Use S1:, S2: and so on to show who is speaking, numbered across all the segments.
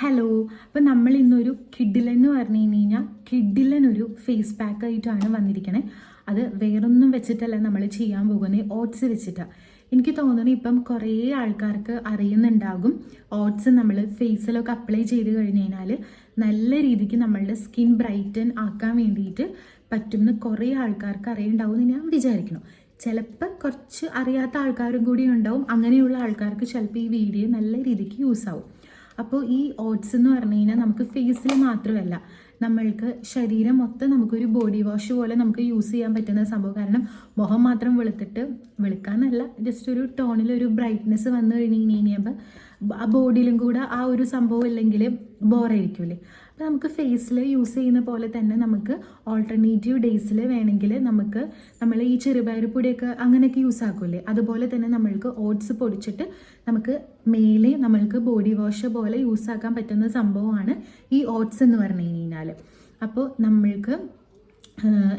S1: Hello. അപ്പം നമ്മൾ ഇന്നൊരു കിഡിലൻ എന്ന് പറഞ്ഞു കഴിഞ്ഞാൽ കിഡിലൻ ഒരു ഫേസ് പാക്ക് ആയിട്ടാണ് വന്നിരിക്കണേ. അത് വേറൊന്നും വെച്ചിട്ടല്ല നമ്മൾ ചെയ്യാൻ പോകുന്നത്, ഓട്സ് വെച്ചിട്ടാണ്. എനിക്ക് തോന്നുന്നു ഇപ്പം കുറേ ആൾക്കാർക്ക് അറിയുന്നുണ്ടാകും, ഓട്സ് നമ്മൾ ഫേസിലൊക്കെ അപ്ലൈ ചെയ്ത് കഴിഞ്ഞ് കഴിഞ്ഞാൽ നല്ല രീതിക്ക് നമ്മളുടെ സ്കിൻ ബ്രൈറ്റൻ ആക്കാൻ വേണ്ടിയിട്ട് പറ്റുമെന്ന് കുറേ ആൾക്കാർക്ക് അറിയുണ്ടാവും എന്ന് ഞാൻ വിചാരിക്കുന്നു. ചിലപ്പോൾ കുറച്ച് അറിയാത്ത ആൾക്കാരും കൂടി ഉണ്ടാവും. അങ്ങനെയുള്ള ആൾക്കാർക്ക് ചിലപ്പോൾ ഈ വീഡിയോ നല്ല രീതിക്ക് യൂസ് ആവും. അപ്പോൾ ഈ ഓട്സ് എന്ന് പറഞ്ഞു കഴിഞ്ഞാൽ നമുക്ക് ഫേസിൽ മാത്രമല്ല, നമ്മൾക്ക് ശരീരം മൊത്തം നമുക്കൊരു ബോഡി വാഷ് പോലെ നമുക്ക് യൂസ് ചെയ്യാൻ പറ്റുന്ന സംഭവം. കാരണം മുഖം മാത്രം വെളുത്തിട്ട് വെളുക്കാന്നല്ല, ജസ്റ്റ് ഒരു ടോണിലൊരു ബ്രൈറ്റ്നെസ് വന്നു കഴിഞ്ഞ് കഴിഞ്ഞപ്പോൾ ആ ബോഡിയിലും കൂടെ ആ ഒരു സംഭവം ഇല്ലെങ്കിൽ ബോറായിരിക്കുമല്ലേ. അപ്പോൾ നമുക്ക് ഫേസിൽ യൂസ് ചെയ്യുന്ന പോലെ തന്നെ നമുക്ക് ഓൾട്ടർനേറ്റീവ് ഡേയ്സിൽ വേണമെങ്കിൽ നമുക്ക് നമ്മൾ ഈ ചെറുപയർ പൊടിയൊക്കെ അങ്ങനെയൊക്കെ യൂസ് ആക്കുമല്ലേ, അതുപോലെ തന്നെ നമ്മൾക്ക് ഓട്സ് പൊടിച്ചിട്ട് നമുക്ക് മേലെ നമ്മൾക്ക് ബോഡി വാഷ് പോലെ യൂസ് ആക്കാൻ പറ്റുന്ന സംഭവമാണ് ഈ ഓട്സ് എന്ന് പറഞ്ഞു കഴിഞ്ഞാൽ. അപ്പോൾ നമ്മൾക്ക്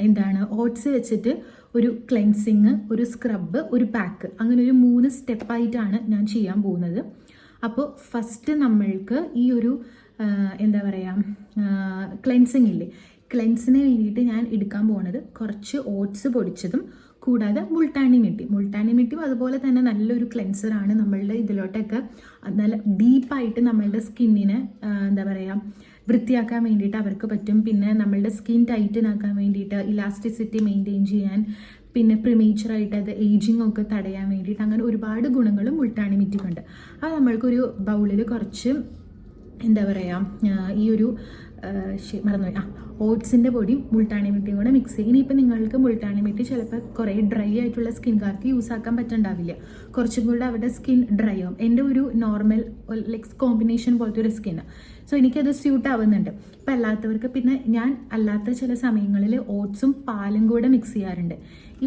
S1: എന്താണ് ഓട്സ് വെച്ചിട്ട് ഒരു ക്ലെൻസിങ്, ഒരു സ്ക്രബ്, ഒരു പാക്ക്, അങ്ങനെ ഒരു 3 സ്റ്റെപ്പായിട്ടാണ് ഞാൻ ചെയ്യാൻ പോകുന്നത്. അപ്പോൾ ഫസ്റ്റ് നമ്മൾക്ക് ഈ ഒരു എന്താ പറയുക, ക്ലെൻസിങ് ഇല്ലേ, ക്ലെൻസിന് വേണ്ടിയിട്ട് ഞാൻ എടുക്കാൻ പോകുന്നത് കുറച്ച് ഓട്സ് പൊടിച്ചതും കൂടാതെ മുൾട്ടാനി മിട്ടിയും അതുപോലെ തന്നെ നല്ലൊരു ക്ലെൻസറാണ്. നമ്മളുടെ ഇതിലോട്ടൊക്കെ നല്ല ഡീപ്പായിട്ട് നമ്മളുടെ സ്കിന്നിനെ എന്താ പറയുക വൃത്തിയാക്കാൻ വേണ്ടിയിട്ട് അവർക്ക് പറ്റും. പിന്നെ നമ്മളുടെ സ്കിൻ ടൈറ്റനാക്കാൻ വേണ്ടിയിട്ട്, ഇലാസ്റ്റിസിറ്റി മെയിൻറ്റെയിൻ ചെയ്യാൻ, പിന്നെ പ്രിമേച്ചറായിട്ട് അത് ഏജിങ് ഒക്കെ തടയാൻ വേണ്ടിയിട്ട്, അങ്ങനെ ഒരുപാട് ഗുണങ്ങളും മുൾട്ടാനി മിറ്റിക്കുണ്ട്. അത് നമ്മൾക്കൊരു ബൗളിൽ കുറച്ച് എന്താ പറയുക ഈ ഒരു മറന്നുപോയി, ഓട്സിൻ്റെ പൊടിയും മുൾട്ടാനി മിട്ടിയും കൂടെ മിക്സ് ചെയ്യും. ഇനിയിപ്പോൾ നിങ്ങൾക്ക് മുൾട്ടാനി മിട്ടി ചിലപ്പോൾ കുറേ ഡ്രൈ ആയിട്ടുള്ള സ്കിൻകാർക്ക് യൂസ് ആക്കാൻ പറ്റുന്നുണ്ടാവില്ല, കുറച്ചും കൂടെ അവരുടെ സ്കിൻ ഡ്രൈ ആവും. എൻ്റെ ഒരു നോർമൽ ലൈക്ക് കോമ്പിനേഷൻ പോലത്തെ ഒരു സ്കിന്ന്, സോ എനിക്കത് സ്യൂട്ട് ആവുന്നുണ്ട്. ഇപ്പം അല്ലാത്തവർക്ക്, പിന്നെ ഞാൻ അല്ലാത്ത ചില സമയങ്ങളിൽ ഓട്സും പാലും കൂടെ മിക്സ് ചെയ്യാറുണ്ട്.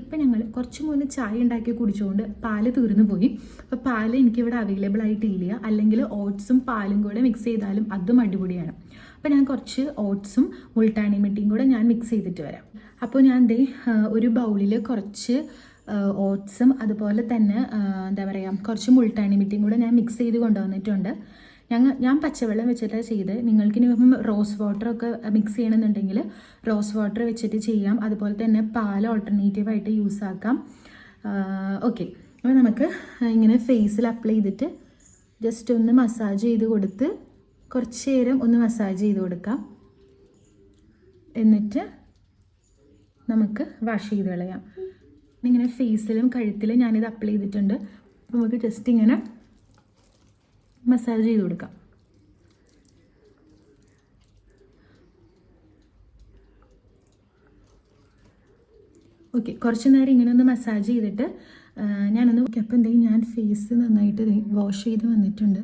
S1: ഇപ്പം ഞങ്ങൾ കുറച്ച് മുന്നേ ചായ ഉണ്ടാക്കി കുടിച്ചുകൊണ്ട് പാല് തീർന്നു പോയി. അപ്പോൾ പാല് എനിക്കിവിടെ അവൈലബിൾ ആയിട്ടില്ല, അല്ലെങ്കിൽ ഓട്സും പാലും കൂടെ മിക്സ് ചെയ്താലും അതും അടിപൊളിയാണ്. അപ്പോൾ ഞാൻ കുറച്ച് ഓട്സും മുൾട്ടാനി മിട്ടിയും കൂടെ ഞാൻ മിക്സ് ചെയ്തിട്ട് വരാം. അപ്പോൾ ഞാൻ ഒരു ബൗളിൽ കുറച്ച് ഓട്സും അതുപോലെ തന്നെ എന്താ പറയുക കുറച്ച് മുൾട്ടാനി മിട്ടിയും കൂടെ ഞാൻ മിക്സ് ചെയ്ത് കൊണ്ടുവന്നിട്ടുണ്ട്. ഞാൻ പച്ചവെള്ളം വെച്ചിട്ടാണ് ചെയ്ത്. നിങ്ങൾക്ക് ഇനി റോസ് വാട്ടറൊക്കെ മിക്സ് ചെയ്യണമെന്നുണ്ടെങ്കിൽ റോസ് വാട്ടർ വെച്ചിട്ട് ചെയ്യാം. അതുപോലെ തന്നെ പാൽ ഓൾട്ടർനേറ്റീവായിട്ട് യൂസ് ആക്കാം. ഓക്കെ, അപ്പോൾ നമുക്ക് ഇങ്ങനെ ഫേസിൽ അപ്ലൈ ചെയ്തിട്ട് ജസ്റ്റ് ഒന്ന് മസാജ് ചെയ്ത് കൊടുത്ത് കുറച്ച് നേരം ഒന്ന് മസാജ് ചെയ്ത് കൊടുക്കാം. എന്നിട്ട് നമുക്ക് വാഷ് ചെയ്ത് കളയാം. ഇങ്ങനെ ഫേസിലും കഴുത്തിലും ഞാനിത് അപ്ലൈ ചെയ്തിട്ടുണ്ട്. നമുക്ക് ജസ്റ്റ് ഇങ്ങനെ മസാജ് ചെയ്ത് കൊടുക്കാം. ഓക്കെ, കുറച്ച് നേരം ഇങ്ങനെ ഒന്ന് മസാജ് ചെയ്തിട്ട് ഞാനൊന്ന് അപ്പം ഞാൻ ഫേസ് നന്നായിട്ട് വാഷ് ചെയ്ത് വന്നിട്ടുണ്ട്.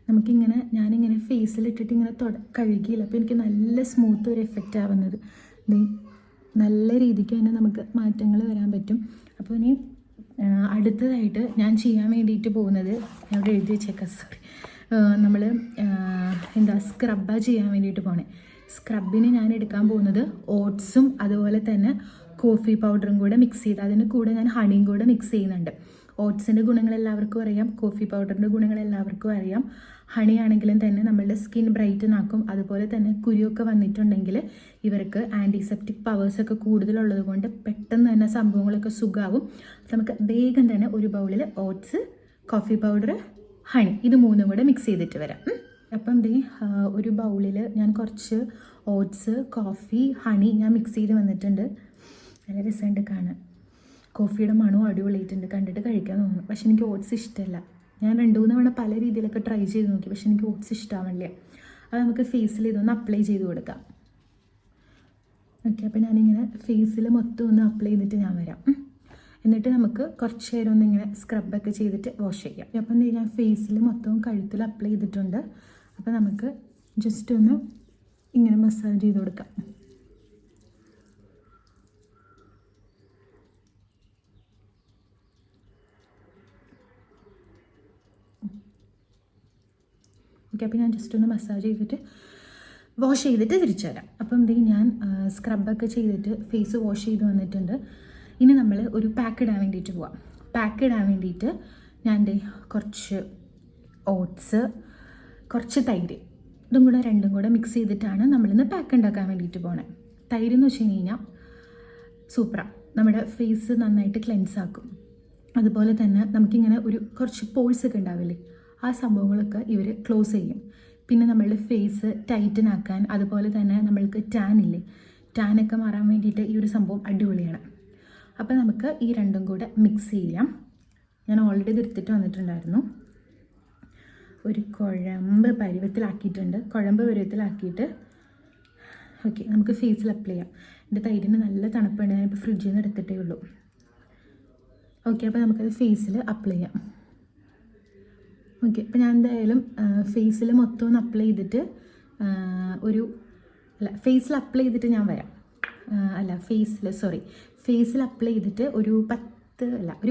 S1: നമുക്കിങ്ങനെ ഞാനിങ്ങനെ ഫേസിലിട്ടിട്ട് ഇങ്ങനെ കഴുകിയില്ല, അപ്പോൾ എനിക്ക് നല്ല സ്മൂത്ത് ഒരു എഫക്റ്റ് ആവുന്നത്. നല്ല രീതിക്ക് തന്നെ നമുക്ക് മാറ്റങ്ങൾ വരാൻ പറ്റും. അപ്പോൾ ഇനി അടുത്തതായിട്ട് ഞാൻ ചെയ്യാൻ വേണ്ടിയിട്ട് പോകുന്നത്, ഞാൻ ഇവിടെ എഴുതി വെച്ചേക്കാം, സോറി, നമ്മൾ സ്ക്രബ്ബാണ് ചെയ്യാൻ വേണ്ടിയിട്ട് പോണേ. സ്ക്രബിന് ഞാൻ എടുക്കാൻ പോകുന്നത് ഓട്സും അതുപോലെ തന്നെ കോഫി പൗഡറും കൂടെ മിക്സ് ചെയ്ത്, അതിന് കൂടെ ഞാൻ ഹണിയും കൂടെ മിക്സ് ചെയ്യുന്നുണ്ട്. ഓട്സിൻ്റെ ഗുണങ്ങൾ എല്ലാവർക്കും അറിയാം, കോഫി പൗഡറിൻ്റെ ഗുണങ്ങൾ എല്ലാവർക്കും അറിയാം. ഹണി ആണെങ്കിലും തന്നെ നമ്മളുടെ സ്കിൻ ബ്രൈറ്റൻ ആക്കും. അതുപോലെ തന്നെ കുരുവൊക്കെ വന്നിട്ടുണ്ടെങ്കിൽ ഇവർക്ക് ആൻറ്റിസെപ്റ്റിക് പവേഴ്സൊക്കെ കൂടുതലുള്ളത് കൊണ്ട് പെട്ടെന്ന് തന്നെ സംഭവങ്ങളൊക്കെ സുഖമാവും. നമുക്ക് വേഗം തന്നെ ഒരു ബൗളിൽ ഓട്സ്, കോഫി പൗഡർ, ഹണി, ഇത് 3 കൂടെ മിക്സ് ചെയ്തിട്ട് വരാം. അപ്പം ഒരു ബൗളിൽ ഞാൻ കുറച്ച് ഓട്സ്, കോഫി, ഹണി ഞാൻ മിക്സ് ചെയ്ത് വന്നിട്ടുണ്ട്. നല്ല രസമുണ്ട് കാണാൻ. കോഫിയുടെ മണവും അടിപൊളിയായിട്ടുണ്ട്, കണ്ടിട്ട് കഴിക്കാൻ തോന്നുന്നു. പക്ഷെ എനിക്ക് ഓട്സ് ഇഷ്ടമല്ല. ഞാൻ 2-3 തവണ പല രീതിയിലൊക്കെ ട്രൈ ചെയ്ത് നോക്കി, പക്ഷെ എനിക്ക് ഓട്സ് ഇഷ്ടമാവില്ല. അത് നമുക്ക് ഫേസിൽ ഇതൊന്ന് അപ്ലൈ ചെയ്ത് കൊടുക്കാം. ഓക്കെ, അപ്പോൾ ഞാനിങ്ങനെ ഫേസിൽ മൊത്തം ഒന്ന് അപ്ലൈ ചെയ്തിട്ട് ഞാൻ വരാം. എന്നിട്ട് നമുക്ക് കുറച്ച് നേരം ഒന്നിങ്ങനെ സ്ക്രബൊക്കെ ചെയ്തിട്ട് വാഷ് ചെയ്യാം. അപ്പം ഞാൻ ഫേസിൽ മൊത്തവും കഴുത്തിൽ അപ്ലൈ ചെയ്തിട്ടുണ്ട്. അപ്പോൾ നമുക്ക് ജസ്റ്റ് ഒന്ന് ഇങ്ങനെ മസാജ് ചെയ്ത് കൊടുക്കാം. ഓക്കെ, അപ്പോൾ ഞാൻ ജസ്റ്റ് ഒന്ന് മസാജ് ചെയ്തിട്ട് വാഷ് ചെയ്തിട്ട് തിരിച്ചു വരാം. അപ്പം ഞാൻ സ്ക്രബൊക്കെ ചെയ്തിട്ട് ഫേസ് വാഷ് ചെയ്ത് വന്നിട്ടുണ്ട്. ഇനി നമ്മൾ ഒരു പാക്ക് ഇടാൻ വേണ്ടിയിട്ട് പോവാം. പാക്ക് ഇടാൻ വേണ്ടിയിട്ട് ഞാൻ കുറച്ച് ഓട്സ്, കുറച്ച് തൈര്, ഇതും കൂടെ രണ്ടും കൂടെ മിക്സ് ചെയ്തിട്ടാണ് നമ്മളിന്ന് പാക്ക് ഉണ്ടാക്കാൻ വേണ്ടിയിട്ട് പോണേ. തൈര് എന്ന് വെച്ച് കഴിഞ്ഞാൽ സൂപ്പറാണ്, നമ്മുടെ ഫേസ് നന്നായിട്ട് ക്ലെൻസ് ആക്കും. അതുപോലെ തന്നെ നമുക്കിങ്ങനെ കുറച്ച് പോൾസ് ഒക്കെ ഉണ്ടാവില്ലേ, ആ സംഭവങ്ങളൊക്കെ ഇവർ ക്ലോസ് ചെയ്യും. പിന്നെ നമ്മളുടെ ഫേസ് ടൈറ്റൻ ആക്കാൻ, അതുപോലെ തന്നെ നമ്മൾക്ക് ടാനൊക്കെ മാറാൻ വേണ്ടിയിട്ട് ഈ ഒരു സംഭവം അടിപൊളിയാണ്. അപ്പോൾ നമുക്ക് ഈ രണ്ടും കൂടെ മിക്സ് ചെയ്യാം. ഞാൻ ഓൾറെഡി ഇത് എടുത്തിട്ട് വന്നിട്ടുണ്ടായിരുന്നു. ഒരു കുഴമ്പ് പരുവത്തിലാക്കിയിട്ട് ഓക്കെ നമുക്ക് ഫേസിൽ അപ്ലൈ ചെയ്യാം. എൻ്റെ തൈരിന് നല്ല തണുപ്പുണ്ട്, ഞാനിപ്പോൾ ഫ്രിഡ്ജിൽ നിന്ന് എടുത്തിട്ടേ ഉള്ളൂ. ഓക്കെ, അപ്പോൾ നമുക്കത് ഫേസിൽ അപ്ലൈ ചെയ്യാം. ഓക്കെ, അപ്പോൾ ഞാൻ എന്തായാലും ഫേസിൽ മൊത്തം ഒന്ന് അപ്ലൈ ചെയ്തിട്ട് ഫേസിൽ അപ്ലൈ ചെയ്തിട്ട് ഞാൻ വരാം. ഫേസിൽ അപ്ലൈ ചെയ്തിട്ട് ഒരു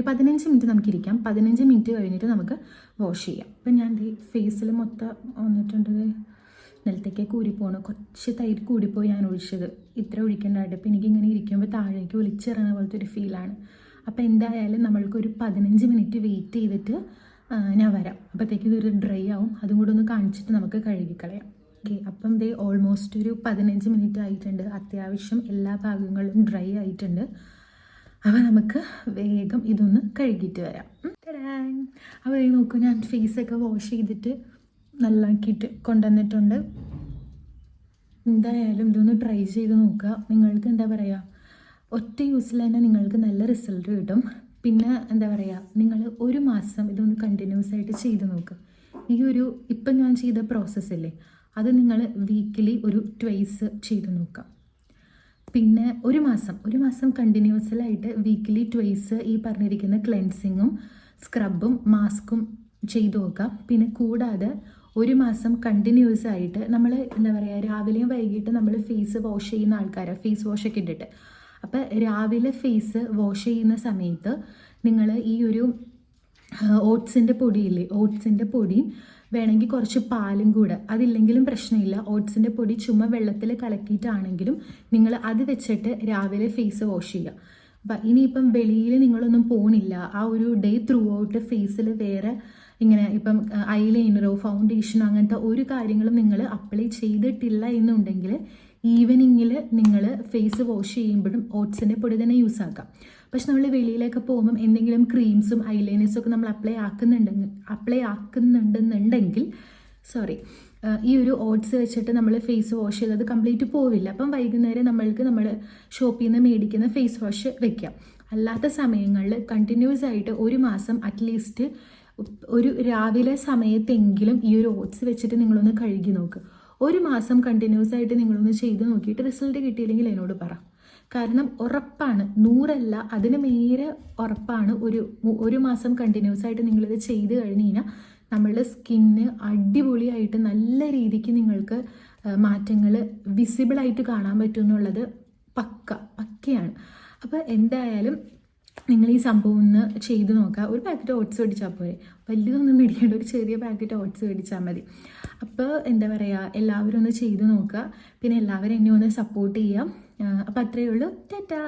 S1: 15 മിനിറ്റ് നമുക്കിരിക്കാം. 15 മിനിറ്റ് കഴിഞ്ഞിട്ട് നമുക്ക് വാഷ് ചെയ്യാം. അപ്പം ഞാൻ ഫേസിൽ മൊത്തം വന്നിട്ടുണ്ട്, നിലത്തേക്ക് കൂടിപ്പോകണം. കുറച്ച് തൈര് കൂടിപ്പോയി ഞാൻ ഒഴിച്ചത്, ഇത്ര ഒഴിക്കേണ്ടതായിട്ട്. അപ്പോൾ എനിക്കിങ്ങനെ ഇരിക്കുമ്പോൾ താഴേക്ക് ഒലിച്ചിറങ്ങുന്ന പോലത്തെ ഒരു ഫീലാണ്. അപ്പോൾ എന്തായാലും നമ്മൾക്കൊരു 15 മിനിറ്റ് വെയിറ്റ് ചെയ്തിട്ട് ഞാൻ വരാം. അപ്പോഴത്തേക്കും ഇതൊരു ഡ്രൈ ആവും, അതും കൂടെ ഒന്ന് കാണിച്ചിട്ട് നമുക്ക് കഴുകിക്കളയാം. ഓക്കെ, അപ്പം ഓൾമോസ്റ്റ് ഒരു 15 മിനിറ്റ് ആയിട്ടുണ്ട്. അത്യാവശ്യം എല്ലാ ഭാഗങ്ങളും ഡ്രൈ ആയിട്ടുണ്ട്. അപ്പോൾ നമുക്ക് വേഗം ഇതൊന്ന് കഴുകിയിട്ട് വരാം. അപ്പോൾ നോക്കൂ, ഞാൻ ഫേസൊക്കെ വാഷ് ചെയ്തിട്ട് നല്ലാക്കിയിട്ട് കൊണ്ടുവന്നിട്ടുണ്ട്. എന്തായാലും ഇതൊന്ന് ട്രൈ ചെയ്ത് നോക്കുക. നിങ്ങൾക്ക് എന്താ പറയുക, ഒറ്റ യൂസിൽ തന്നെ നിങ്ങൾക്ക് നല്ല റിസൾട്ട് കിട്ടും. പിന്നെ എന്താ പറയുക, നിങ്ങൾ ഒരു മാസം ഇതൊന്ന് കണ്ടിന്യൂസ് ആയിട്ട് ചെയ്ത് നോക്കുക. ഇപ്പം ഞാൻ ചെയ്ത പ്രോസസ്സില്ലേ, അത് നിങ്ങൾ വീക്കിലി ഒരു 2 ചെയ്ത് നോക്കുക. പിന്നെ ഒരു മാസം കണ്ടിന്യൂസിലായിട്ട് വീക്കിലി 2 ഈ പറഞ്ഞിരിക്കുന്ന ക്ലെൻസിങ്ങും സ്ക്രബും മാസ്കും ചെയ്ത് നോക്കുക. പിന്നെ കൂടാതെ ഒരു മാസം കണ്ടിന്യൂസ് ആയിട്ട് നമ്മൾ എന്താ പറയുക, രാവിലെയും വൈകിട്ട് നമ്മൾ ഫേസ് വാഷ് ചെയ്യുന്ന ആൾക്കാരാണ്, ഫേസ് വാഷൊക്കെ ഇട്ടിട്ട്. അപ്പോൾ രാവിലെ ഫേസ് വാഷ് ചെയ്യുന്ന സമയത്ത് നിങ്ങൾ ഈ ഒരു ഓട്സിൻ്റെ പൊടിയും വേണമെങ്കിൽ കുറച്ച് പാലും കൂടെ, അതില്ലെങ്കിലും പ്രശ്നമില്ല. ഓട്സിൻ്റെ പൊടി ചുമ്മാ വെള്ളത്തിൽ കലക്കിയിട്ടാണെങ്കിലും നിങ്ങൾ അത് വെച്ചിട്ട് രാവിലെ ഫേസ് വാഷ് ചെയ്യുക. അപ്പം ഇനിയിപ്പം വെളിയിൽ നിങ്ങളൊന്നും പോകണില്ല, ആ ഒരു ഡേ ത്രൂ ഔട്ട് ഫേസിൽ വേറെ ഇങ്ങനെ ഇപ്പം ഐലൈനറോ ഫൗണ്ടേഷനോ അങ്ങനത്തെ ഒരു കാര്യങ്ങളും നിങ്ങൾ അപ്ലൈ ചെയ്തിട്ടില്ല എന്നുണ്ടെങ്കിൽ ഈവനിങ്ങിൽ നിങ്ങൾ ഫേസ് വാഷ് ചെയ്യുമ്പോഴും ഓട്സിൻ്റെ പൊടി തന്നെ യൂസ് ആക്കാം. പക്ഷെ നമ്മൾ വെളിയിലൊക്കെ പോകുമ്പം എന്തെങ്കിലും ക്രീംസും ഐലൈനേഴ്സും ഒക്കെ നമ്മൾ അപ്ലൈ ആക്കുന്നുണ്ടെന്നുണ്ടെങ്കിൽ ഈ ഒരു ഓട്സ് വെച്ചിട്ട് നമ്മൾ ഫേസ് വാഷ് ചെയ്തത് കംപ്ലീറ്റ് പോവില്ല. അപ്പം വൈകുന്നേരം നമ്മൾ ഷോപ്പിൽ നിന്ന് മേടിക്കുന്ന ഫേസ് വാഷ് വെക്കാം. അല്ലാത്ത സമയങ്ങളിൽ കണ്ടിന്യൂസ് ആയിട്ട് ഒരു മാസം അറ്റ്ലീസ്റ്റ് ഒരു രാവിലെ സമയത്തെങ്കിലും ഈ ഒരു ഓട്സ് വെച്ചിട്ട് നിങ്ങളൊന്ന് കഴുകി നോക്കുക. ഒരു മാസം കണ്ടിന്യൂസ് ആയിട്ട് നിങ്ങളൊന്ന് ചെയ്ത് നോക്കിയിട്ട് റിസൾട്ട് കിട്ടിയില്ലെങ്കിൽ എന്നോട് പറ. കാരണം ഉറപ്പാണ്, 100 അതിന് മേലെ ഉറപ്പാണ്, ഒരു മാസം കണ്ടിന്യൂസ് ആയിട്ട് നിങ്ങളിത് ചെയ്ത് കഴിഞ്ഞ് കഴിഞ്ഞാൽ നമ്മളുടെ സ്കിന്ന് അടിപൊളിയായിട്ട് നല്ല രീതിക്ക് നിങ്ങൾക്ക് മാറ്റങ്ങൾ വിസിബിളായിട്ട് കാണാൻ പറ്റും എന്നുള്ളത് പക്കയാണ്. അപ്പോൾ എന്തായാലും നിങ്ങൾ ഈ സംഭവം ഒന്ന് ചെയ്ത് നോക്കുക. ഒരു പാക്കറ്റ് ഓട്സ് മേടിച്ചാൽ പോരെ, വലിയതൊന്നും മേടിക്കേണ്ട, ഒരു ചെറിയ പാക്കറ്റ് ഓട്സ് മേടിച്ചാൽ മതി. അപ്പോൾ എന്താ പറയുക, എല്ലാവരും ഒന്ന് ചെയ്ത് നോക്കുക. പിന്നെ എല്ലാവരും എന്നെ ഒന്ന് സപ്പോർട്ട് ചെയ്യാം. അപ്പോൾ അത്രയേ ഉള്ളൂ. ടാറ്റാ.